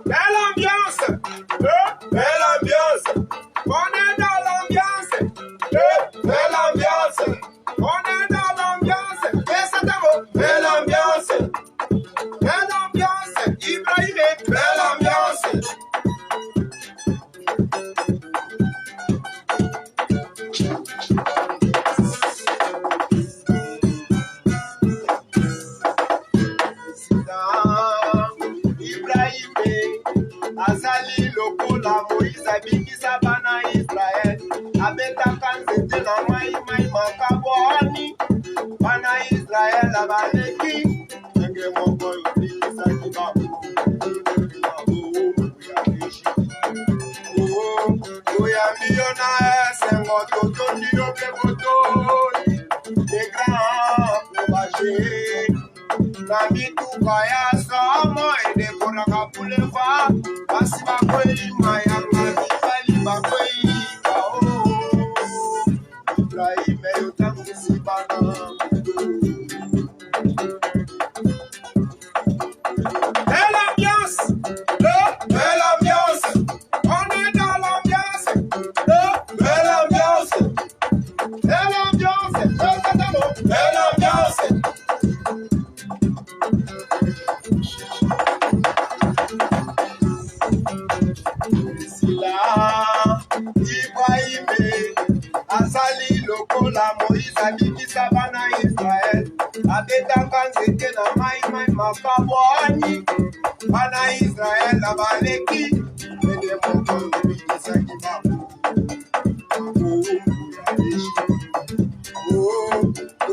Belle ambiance, belle ambiance. On est dans l'ambiance, belle ambiance. On est dans l'ambiance, et c'est un mot. Belle ambiance, Ibrahim, belle ambiance. Azali lokola Moïse abikisa bana Israël abetaka nzete na mai makabwani bana Israël abaleki ndenge moko ebikisaki oyambi yo na esengo totondi yo mpe botoi degrand probaje na mituka ya somo edekolaka puleva basi bakoyima yanga mibali bakoyika Ibrahime yotangisi bana belle ambiance, on est dans l'ambiance, belle ambiance, belle ambiance. Ibrahim azali lokola Moïse abikisa bana Israël abetaka nzete na mai makabwani bana Israël abaleki ende moko ebikisaki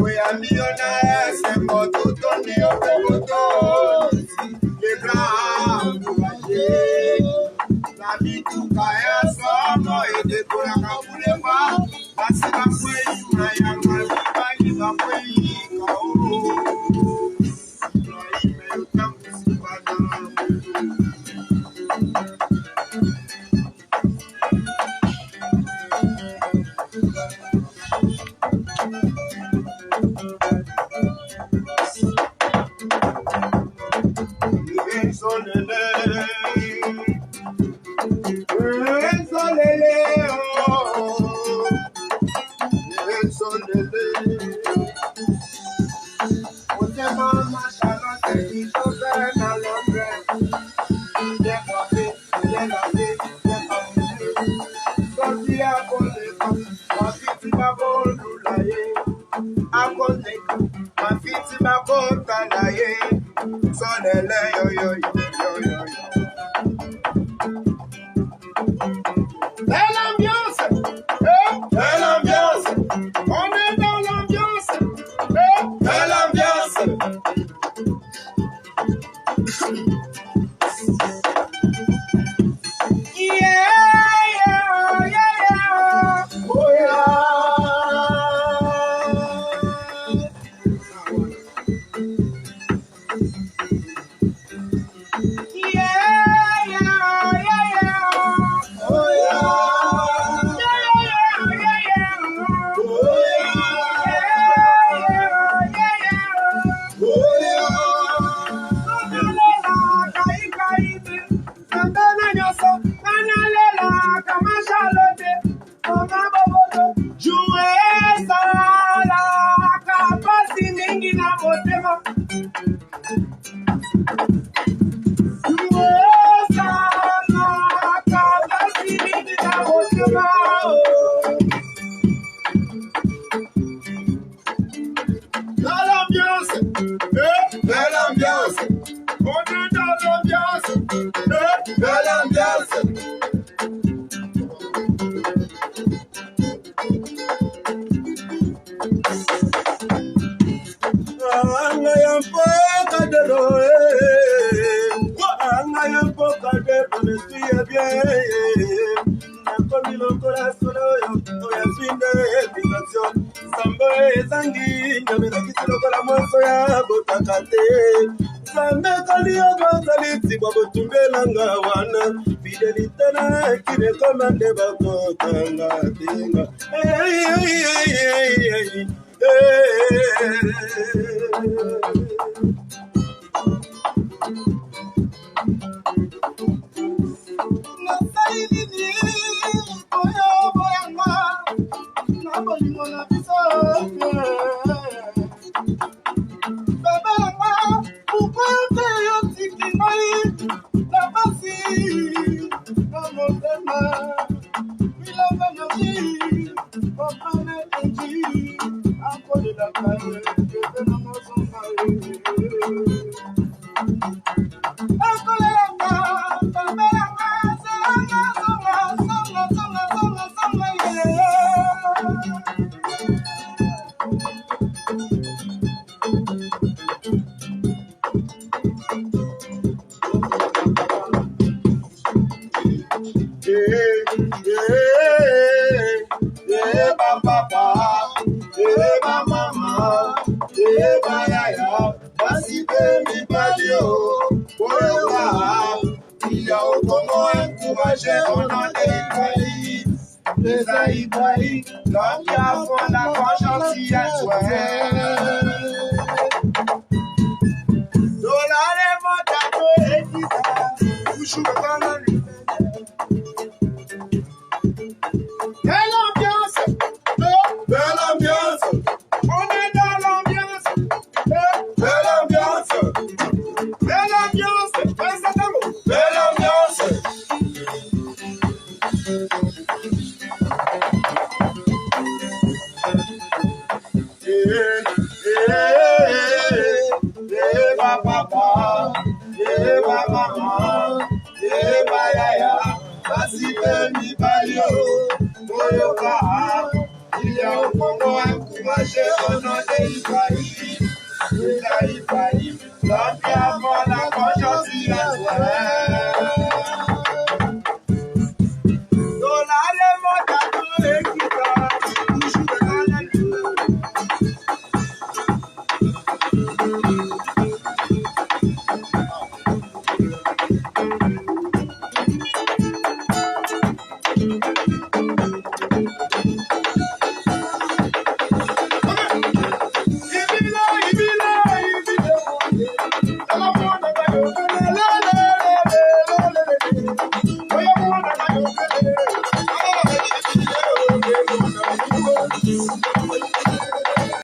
oyambi yo na esengo totondi yo mpe botosi legrand probaje na mituka ya somo edekolaka buleva basi bakweyima yanga mibali bakweyika Ibrahime yotangisi bana Mafiti bakota na ye, sonele yo yo yo yo yo. Belle ambiance, belle ambiance, on est dans l'ambiance, belle ambiance. Belle ambiance, on est dans l'ambiance, belle ambiance. Anga ya mpoka de roe, anga ya mpoka de roe, tuya bien. Nakomi lokola solo yo, oya swinde invitation. Sambo ezangi, nyamela kiti lokola mwanso ya botakate. Sambe kali ya bazali, tibwa botumbelanga wana. Fidelite na kine komande bakotanga tinga. Hey, hey, hey, hey, hey. Il y a au Congo un coup marché, on a des